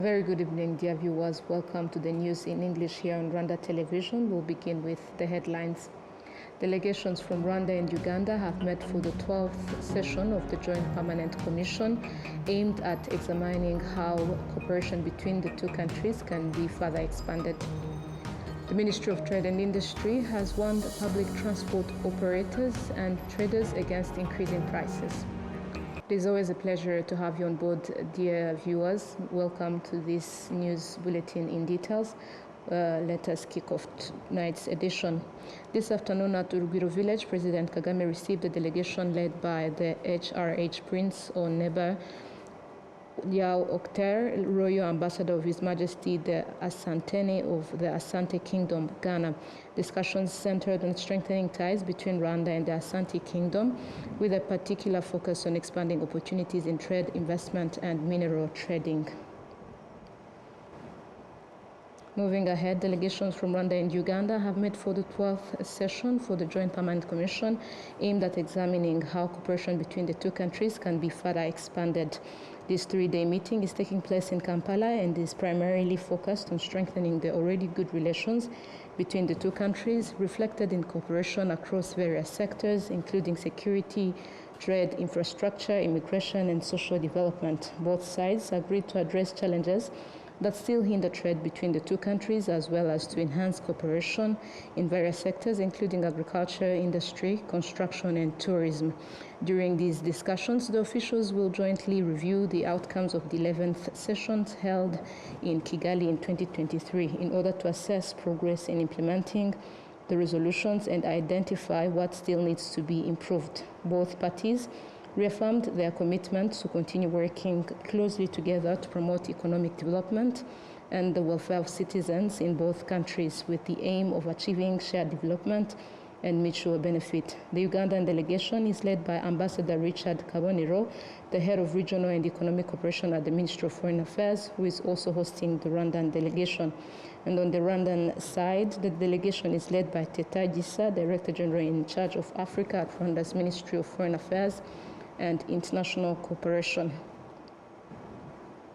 Very good evening, dear viewers. Welcome to the news in English here on Rwanda Television. We'll begin with the headlines. Delegations from Rwanda and Uganda have met for the 12th session of the Joint Permanent Commission aimed at examining how cooperation between the two countries can be further expanded. The Ministry of Trade and Industry has warned public transport operators and traders against increasing prices. It is always a pleasure to have you on board, dear viewers. Welcome to this news bulletin in details. Let us kick off tonight's edition. This afternoon at Urugwiro Village, President Kagame received a delegation led by the HRH Prince or neighbor Yao Okter, Royal Ambassador of His Majesty the Asanteni of the Asante Kingdom, Ghana. Discussions centered on strengthening ties between Rwanda and the Asante Kingdom, with a particular focus on expanding opportunities in trade, investment, and mineral trading. Moving ahead, delegations from Rwanda and Uganda have met for the 12th session for the Joint Permanent Commission aimed at examining how cooperation between the two countries can be further expanded. This three-day meeting is taking place in Kampala and is primarily focused on strengthening the already good relations between the two countries, reflected in cooperation across various sectors, including security, trade, infrastructure, immigration, and social development. Both sides agreed to address challenges that still hinder trade between the two countries, as well as to enhance cooperation in various sectors, including agriculture, industry, construction, and tourism. During these discussions, the officials will jointly review the outcomes of the 11th sessions held in Kigali in 2023 in order to assess progress in implementing the resolutions and identify what still needs to be improved. Both parties reaffirmed their commitment to continue working closely together to promote economic development and the welfare of citizens in both countries, with the aim of achieving shared development and mutual benefit. The Ugandan delegation is led by Ambassador Richard Kabonero, the head of regional and economic cooperation at the Ministry of Foreign Affairs, who is also hosting the Rwandan delegation. And on the Rwandan side, the delegation is led by Teta Gisa, Director General in charge of Africa at Rwanda's Ministry of Foreign Affairs and International Cooperation.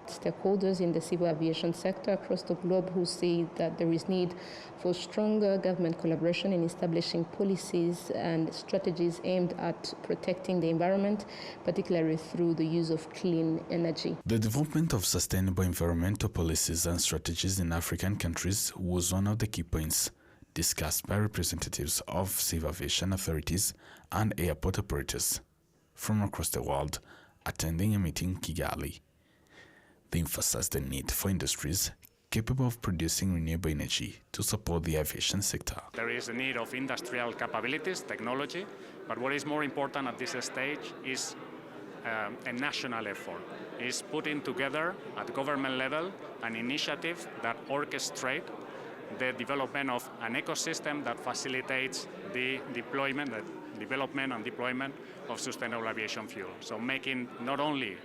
Stakeholders in the civil aviation sector across the globe who say that there is need for stronger government collaboration in establishing policies and strategies aimed at protecting the environment, particularly through the use of clean energy. The development of sustainable environmental policies and strategies in African countries was one of the key points discussed by representatives of civil aviation authorities and airport operators from across the world attending a meeting in Kigali. They emphasized the need for industries capable of producing renewable energy to support the aviation sector. There is a need of industrial capabilities, technology, but what is more important at this stage is a national effort, is putting together at government level an initiative that orchestrates the development of an ecosystem that facilitates the development and deployment of sustainable aviation fuel. So making not only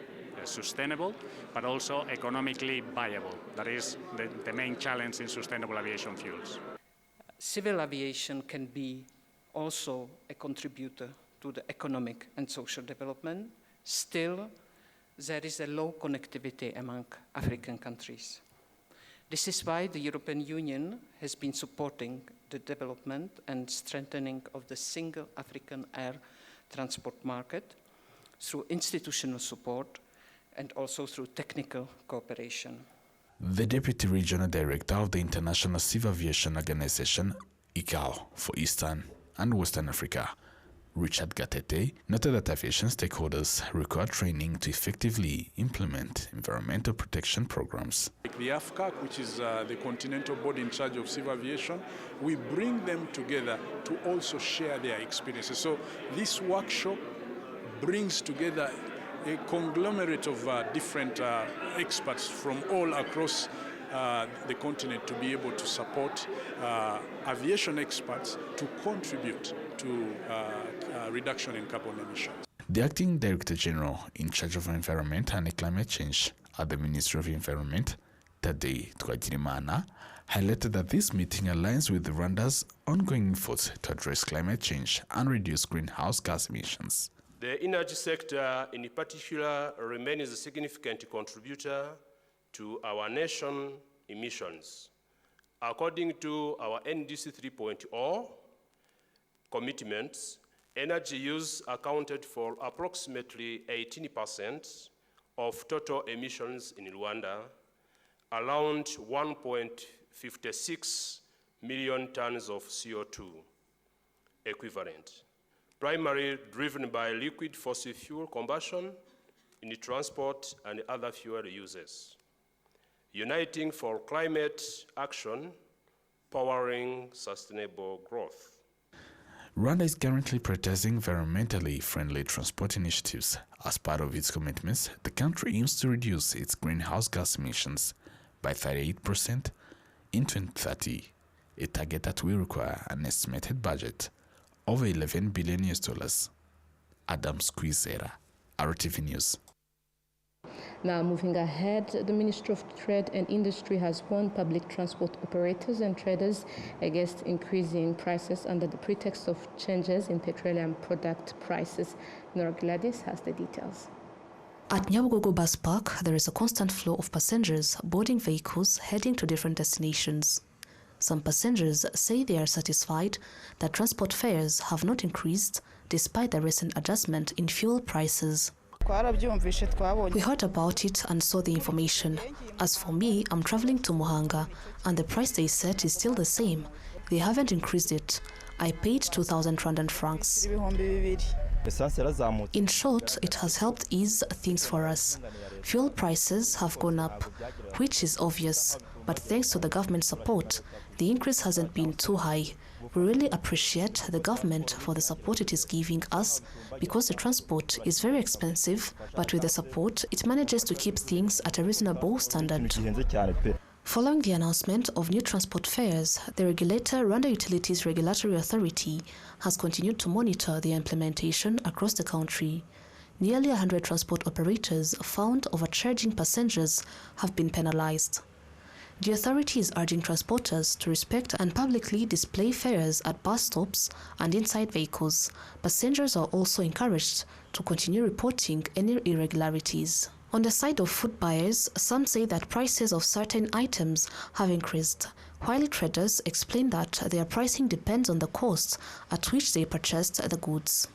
sustainable, but also economically viable. That is the main challenge in sustainable aviation fuels. Civil aviation can be also a contributor to the economic and social development. Still, there is a low connectivity among African countries. This is why the European Union has been supporting the development and strengthening of the single African air transport market through institutional support and also through technical cooperation. The Deputy Regional Director of the International Civil Aviation Organization, ICAO, for Eastern and Western Africa, Richard Gatete, noted that aviation stakeholders require training to effectively implement environmental protection programs. Like the AFCAC, which is the continental body in charge of civil aviation, we bring them together to also share their experiences. So this workshop brings together a conglomerate of different experts from all across the continent to be able to support aviation experts to contribute to reduction in carbon emissions. The Acting Director General in charge of environment and climate change at the Ministry of Environment, Tade Twagirimana, highlighted that this meeting aligns with Rwanda's ongoing efforts to address climate change and reduce greenhouse gas emissions. The energy sector in particular remains a significant contributor to our nation emissions. According to our NDC 3.0 commitments, energy use accounted for approximately 18% of total emissions in Rwanda, around 1.56 million tons of CO2 equivalent, primarily driven by liquid fossil fuel combustion in transport and other fuel uses. Uniting for climate action, powering sustainable growth. Rwanda is currently prioritizing environmentally friendly transport initiatives. As part of its commitments, the country aims to reduce its greenhouse gas emissions by 38% in 2030, a target that will require an estimated budget of $11 billion. Adam Squizera, RTV News. Now, moving ahead, the Ministry of Trade and Industry has warned public transport operators and traders against increasing prices under the pretext of changes in petroleum product prices. Nora Gladys has the details. At Nyabugogo Bus Park, there is a constant flow of passengers boarding vehicles heading to different destinations. Some passengers say they are satisfied that transport fares have not increased despite the recent adjustment in fuel prices. We heard about it and saw the information. As for me, I'm traveling to Muhanga, and the price they set is still the same. They haven't increased it. I paid 2,000 Rwandan francs. In short, it has helped ease things for us. Fuel prices have gone up, which is obvious, but thanks to the government support, the increase hasn't been too high. We really appreciate the government for the support it is giving us, because the transport is very expensive, but with the support, it manages to keep things at a reasonable standard. Following the announcement of new transport fares, the regulator, Rwanda Utilities Regulatory Authority, has continued to monitor the implementation across the country. Nearly 100 transport operators found overcharging passengers have been penalized. The authority is urging transporters to respect and publicly display fares at bus stops and inside vehicles. Passengers are also encouraged to continue reporting any irregularities. On the side of food buyers, some say that prices of certain items have increased, while traders explain that their pricing depends on the cost at which they purchased the goods.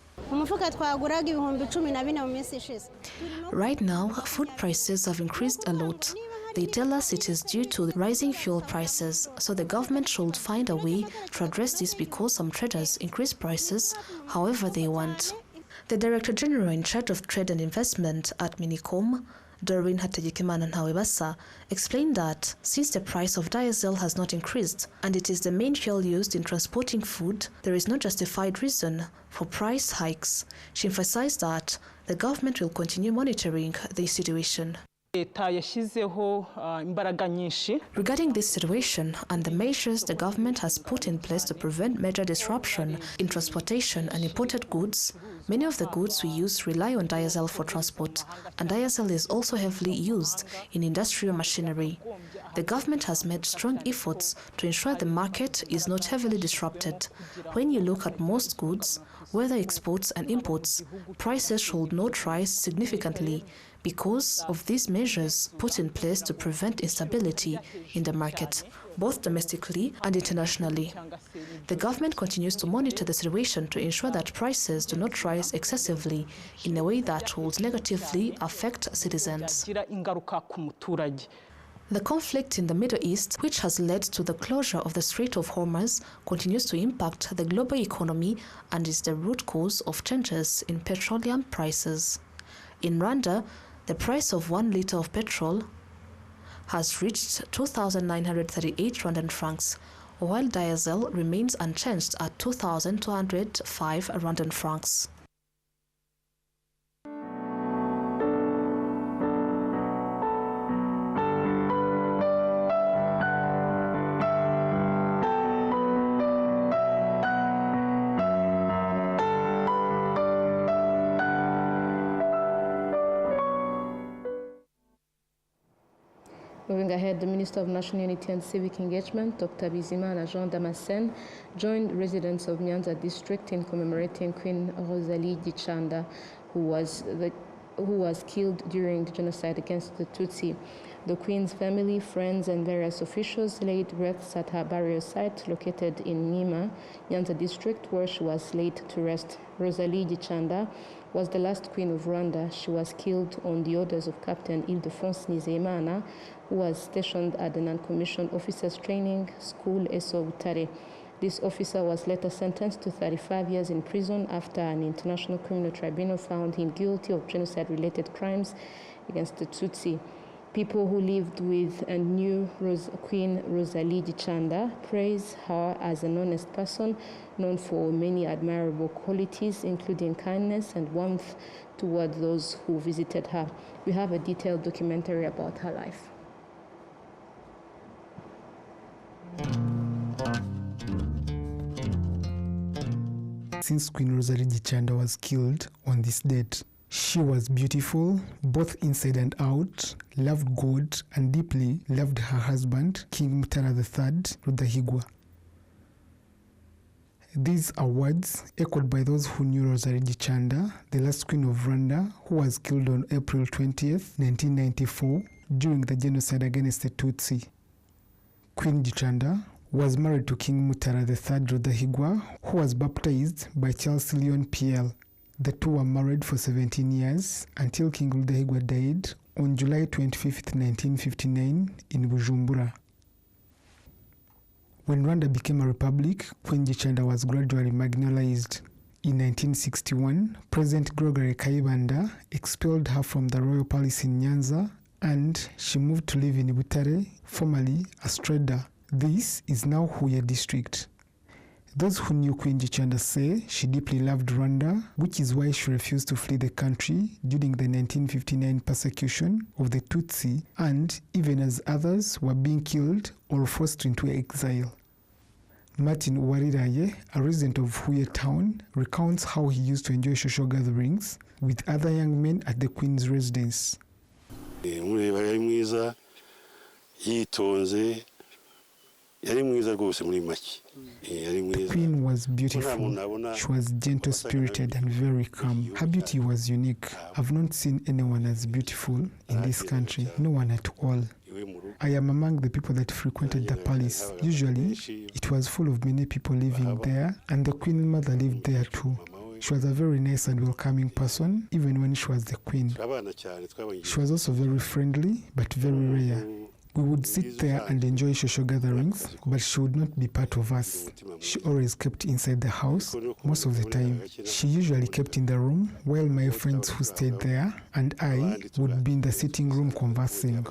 Right now, food prices have increased a lot. They tell us it is due to rising fuel prices, so the government should find a way to address this because some traders increase prices however they want. The Director General in charge of Trade and Investment at Minicom, Doreen Hategekimana Ntawebasa, explained that since the price of diesel has not increased and it is the main fuel used in transporting food, there is no justified reason for price hikes. She emphasized that the government will continue monitoring the situation. Regarding this situation and the measures the government has put in place to prevent major disruption in transportation and imported goods, many of the goods we use rely on diesel for transport, and diesel is also heavily used in industrial machinery. The government has made strong efforts to ensure the market is not heavily disrupted. When you look at most goods, whether exports and imports, prices should not rise significantly because of these measures put in place to prevent instability in the market, both domestically and internationally. The government continues to monitor the situation to ensure that prices do not rise excessively in a way that will negatively affect citizens. The conflict in the Middle East, which has led to the closure of the Strait of Hormuz, continues to impact the global economy and is the root cause of changes in petroleum prices. In Rwanda, the price of 1 liter of petrol has reached 2,938 Rwandan francs, while diesel remains unchanged at 2,205 Rwandan francs. Moving ahead, the Minister of National Unity and Civic Engagement, Dr. Bizimana Jean Damascene, joined residents of Nyanza district in commemorating Queen Rosalie Gicanda, who was killed during the genocide against the Tutsi. The Queen's family, friends, and various officials laid wreaths at her burial site located in Nima, Nyanza district, where she was laid to rest. Rosalie Gichanda was the last queen of Rwanda. She was killed on the orders of Captain Ildefonse Nizeyimana, who was stationed at the non-commissioned officers training school Eso Butare. This officer was later sentenced to 35 years in prison after an international criminal tribunal found him guilty of genocide-related crimes against the Tutsi. People who lived with and knew Queen Rosalie Gichanda praise her as an honest person, known for many admirable qualities, including kindness and warmth toward those who visited her. We have a detailed documentary about her life. Since Queen Rosalie Gichanda was killed on this date, she was beautiful, both inside and out, loved God, and deeply loved her husband, King Mutara III Rudahigwa. These are words echoed by those who knew Rosalie Gichanda, the last queen of Rwanda, who was killed on April 20th, 1994, during the genocide against the Tutsi. Queen Gichanda was married to King Mutara III Rudahigwa, who was baptized by Charles Leon PL. The two were married for 17 years until King Rudahigwa died on July 25, 1959 in Bujumbura. When Rwanda became a republic, Queen Gichanda was gradually marginalized. In 1961, President Gregory Kayibanda expelled her from the royal palace in Nyanza, and she moved to live in Butare, formerly Astrada. This is now Huye district. Those who knew Queen Gichanda say she deeply loved Rwanda, which is why she refused to flee the country during the 1959 persecution of the Tutsi, and even as others were being killed or forced into exile. Martin Uwariraye, a resident of Huye town, recounts how he used to enjoy social gatherings with other young men at the Queen's residence. The Queen was beautiful. She was gentle-spirited and very calm. Her beauty was unique. I've not seen anyone as beautiful in this country, no one at all. I am among the people that frequented the palace. Usually, it was full of many people living there, and the Queen Mother lived there too. She was a very nice and welcoming person, even when she was the queen. She was also very friendly, but very rare. We would sit there and enjoy social gatherings, but she would not be part of us. She always kept inside the house, most of the time. She usually kept in the room, while my friends who stayed there and I would be in the sitting room conversing.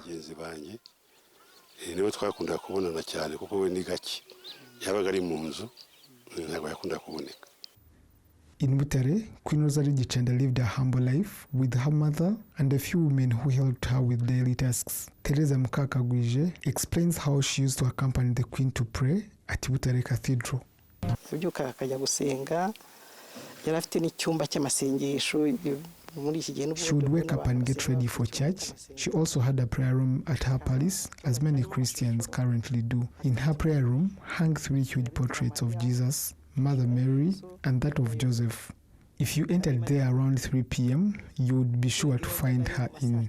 In Butare, Queen Rosalie Gichanda lived a humble life with her mother and a few women who helped her with daily tasks. Teresa Mukakagwije explains how she used to accompany the Queen to pray at Butare Cathedral. She would wake up and get ready for church. She also had a prayer room at her palace, as many Christians currently do. In her prayer room hung 3 huge portraits of Jesus, Mother Mary, and that of Joseph. If you entered there around 3 p.m., you would be sure to find her in.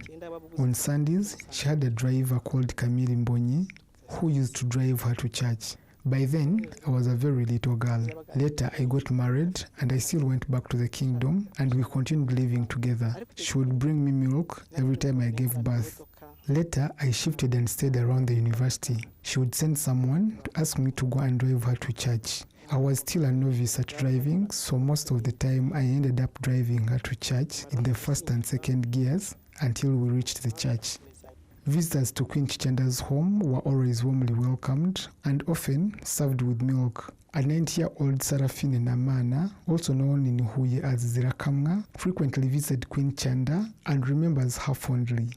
On Sundays, she had a driver called Camille Mbonyi, who used to drive her to church. By then, I was a very little girl. Later, I got married, and I still went back to the kingdom, and we continued living together. She would bring me milk every time I gave birth. Later, I shifted and stayed around the university. She would send someone to ask me to go and drive her to church. I was still a novice at driving, so most of the time I ended up driving her to church in the first and second gears until we reached the church. Visitors to Queen Gichanda's home were always warmly welcomed and often served with milk. A 90-year-old Sarafine Namana, also known in Huye as Zirakamwa, frequently visited Queen Chanda and remembers her fondly.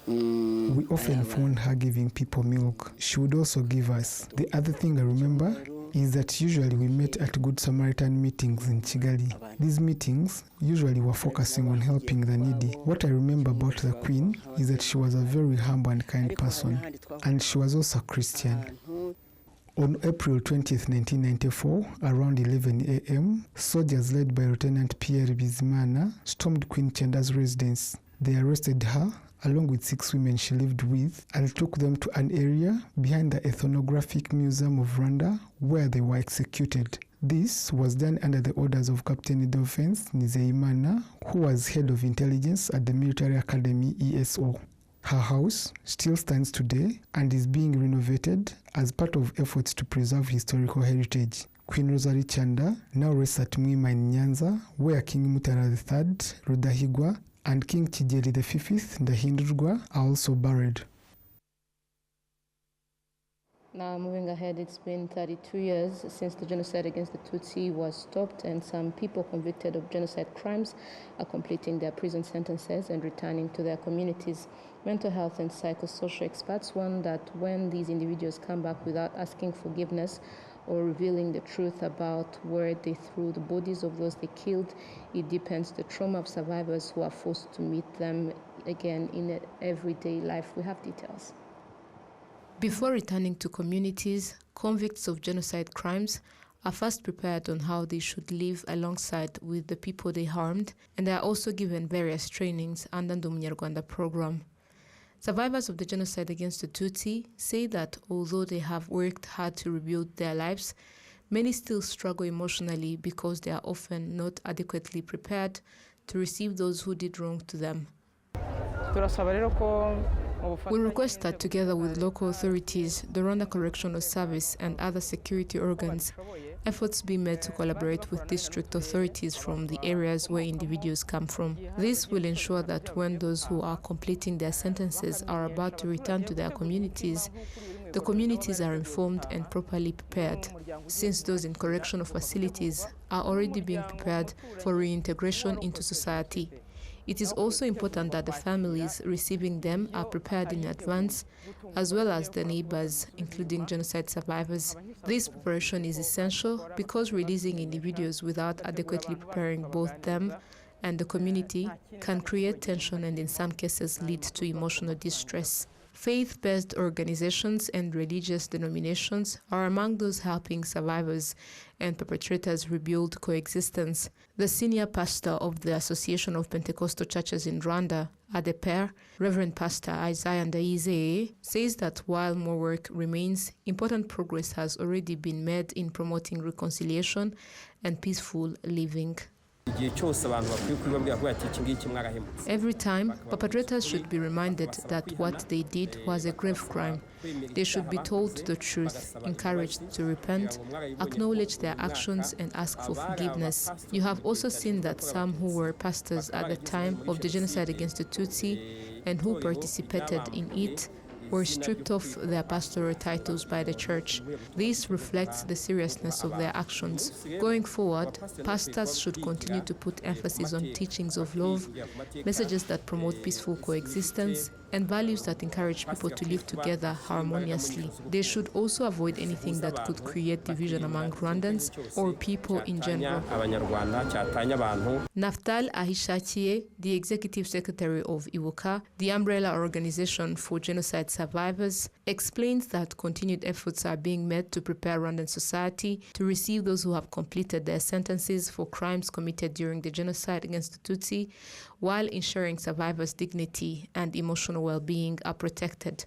We often found her giving people milk. She would also give us. The other thing I remember is that usually we met at Good Samaritan meetings in Kigali. These meetings usually were focusing on helping the needy. What I remember about the Queen is that she was a very humble and kind person, and she was also Christian. On April 20, 1994, around 11 a.m., soldiers led by Lieutenant Pierre Bizimana stormed Queen Chanda's residence. They arrested her, along with 6 women she lived with, and took them to an area behind the Ethnographic Museum of Rwanda, where they were executed. This was done under the orders of Captain Defense Nizeyimana, who was head of intelligence at the Military Academy ESO. Her house still stands today and is being renovated as part of efforts to preserve historical heritage. Queen Rosary Chanda now rests at Mwima in Nyanza, where King Mutara III Rudahigwa and King Kigeli V Ndahindurwa are also buried. Now, moving ahead, it's been 32 years since the genocide against the Tutsi was stopped, and some people convicted of genocide crimes are completing their prison sentences and returning to their communities. Mental health and psychosocial experts warn that when these individuals come back without asking forgiveness or revealing the truth about where they threw the bodies of those they killed, it deepens the trauma of survivors who are forced to meet them again in everyday life. We have details. Before returning to communities, convicts of genocide crimes are first prepared on how they should live alongside with the people they harmed, and they are also given various trainings under the Rwanda program. Survivors of the genocide against the Tutsi say that although they have worked hard to rebuild their lives, many still struggle emotionally because they are often not adequately prepared to receive those who did wrong to them. We request that together with local authorities, the Rwanda Correctional Service and other security organs, efforts be made to collaborate with district authorities from the areas where individuals come from. This will ensure that when those who are completing their sentences are about to return to their communities, the communities are informed and properly prepared, since those in correctional facilities are already being prepared for reintegration into society. It is also important that the families receiving them are prepared in advance, as well as the neighbors, including genocide survivors. This preparation is essential because releasing individuals without adequately preparing both them and the community can create tension and in some cases lead to emotional distress. Faith-based organizations and religious denominations are among those helping survivors and perpetrators rebuild coexistence. The senior pastor of the Association of Pentecostal Churches in Rwanda, ADEPER, Reverend Pastor Isaiah Ndayizeye, says that while more work remains, important progress has already been made in promoting reconciliation and peaceful living. Every time, perpetrators should be reminded that what they did was a grave crime. They should be told the truth, encouraged to repent, acknowledge their actions, and ask for forgiveness. You have also seen that some who were pastors at the time of the genocide against the Tutsi and who participated in it were stripped of their pastoral titles by the church. This reflects the seriousness of their actions. Going forward, pastors should continue to put emphasis on teachings of love, messages that promote peaceful coexistence, and values that encourage people to live together harmoniously. They should also avoid anything that could create division among Rwandans or people in general. Naftal Ahishakiye, the Executive Secretary of IWUKA, the umbrella organization for genocide survivors, explains that continued efforts are being made to prepare Rwandan society to receive those who have completed their sentences for crimes committed during the genocide against the Tutsi, while ensuring survivors' dignity and emotional well-being are protected.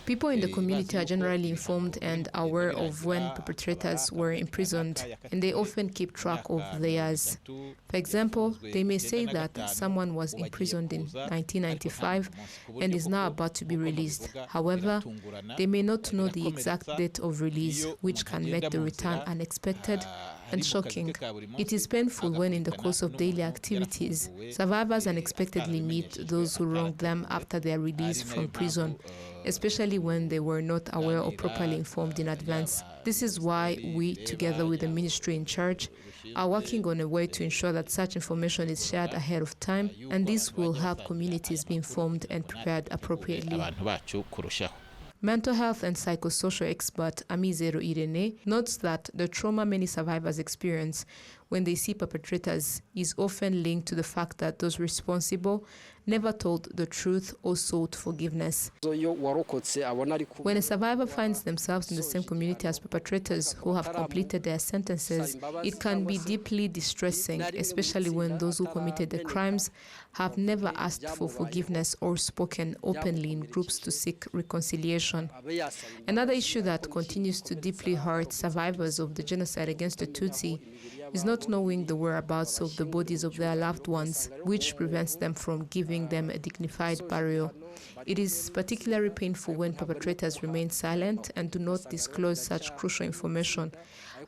People in the community are generally informed and aware of when perpetrators were imprisoned, and they often keep track of theirs. For example, they may say that someone was imprisoned in 1995 and is now about to be released. However, they may not know the exact date of release, which can make the return unexpected and shocking. It is painful when in the course of daily activities, survivors unexpectedly meet those who wronged them after their release from prison, especially when they were not aware or properly informed in advance. This is why we, together with the ministry in charge, are working on a way to ensure that such information is shared ahead of time, and this will help communities be informed and prepared appropriately. Mental health and psychosocial expert Amizero Irene notes that the trauma many survivors experience when they see perpetrators is often linked to the fact that those responsible never told the truth or sought forgiveness. When a survivor finds themselves in the same community as perpetrators who have completed their sentences, it can be deeply distressing, especially when those who committed the crimes have never asked for forgiveness or spoken openly in groups to seek reconciliation. Another issue that continues to deeply hurt survivors of the genocide against the Tutsi is not knowing the whereabouts of the bodies of their loved ones, which prevents them from giving them a dignified burial. It is particularly painful when perpetrators remain silent and do not disclose such crucial information,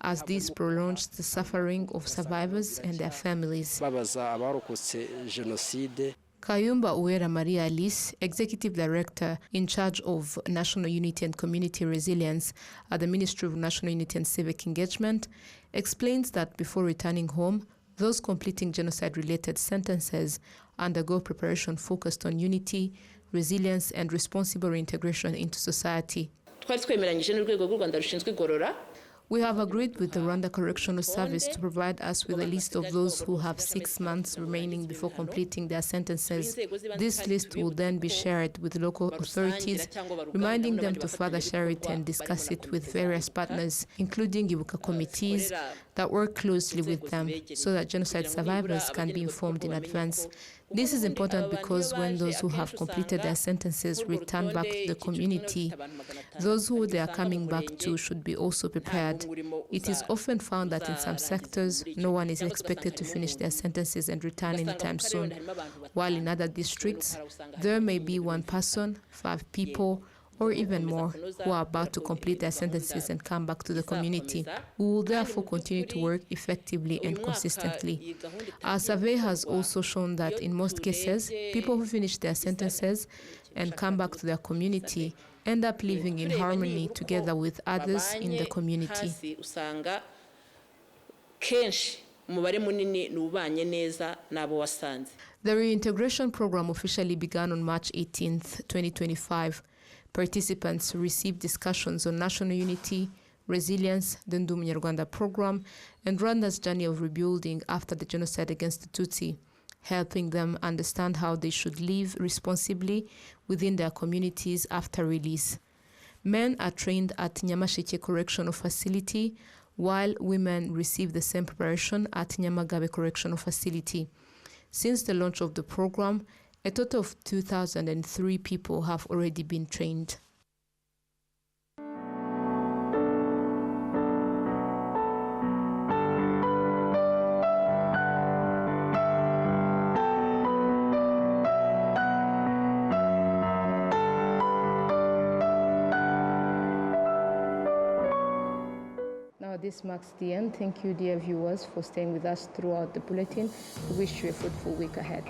as this prolongs the suffering of survivors and their families. Kayumba Uwera Maria Alice, Executive Director in charge of National Unity and Community Resilience at the Ministry of National Unity and Civic Engagement, explains that before returning home, those completing genocide-related sentences undergo preparation focused on unity, resilience, and responsible reintegration into society. We have agreed with the Rwanda Correctional Service to provide us with a list of those who have 6 months remaining before completing their sentences. This list will then be shared with local authorities, reminding them to further share it and discuss it with various partners, including Ibuka committees that work closely with them, so that genocide survivors can be informed in advance. This is important because when those who have completed their sentences return back to the community, those who they are coming back to should be also prepared. It is often found that in some sectors, no one is expected to finish their sentences and return anytime soon, while in other districts, there may be 1 person, 5 people, or even more, who are about to complete their sentences and come back to the community. We will therefore continue to work effectively and consistently. Our survey has also shown that in most cases, people who finish their sentences and come back to their community end up living in harmony together with others in the community. The reintegration program officially began on March 18, 2025. Participants received discussions on national unity, resilience, the Ndi Umunyarwanda program, and Rwanda's journey of rebuilding after the genocide against the Tutsi, helping them understand how they should live responsibly within their communities after release. Men are trained at Nyamasheke Correctional Facility, while women receive the same preparation at Nyamagabe Correctional Facility. Since the launch of the program, a total of 2,003 people have already been trained. Now this marks the end. Thank you, dear viewers, for staying with us throughout the bulletin. We wish you a fruitful week ahead.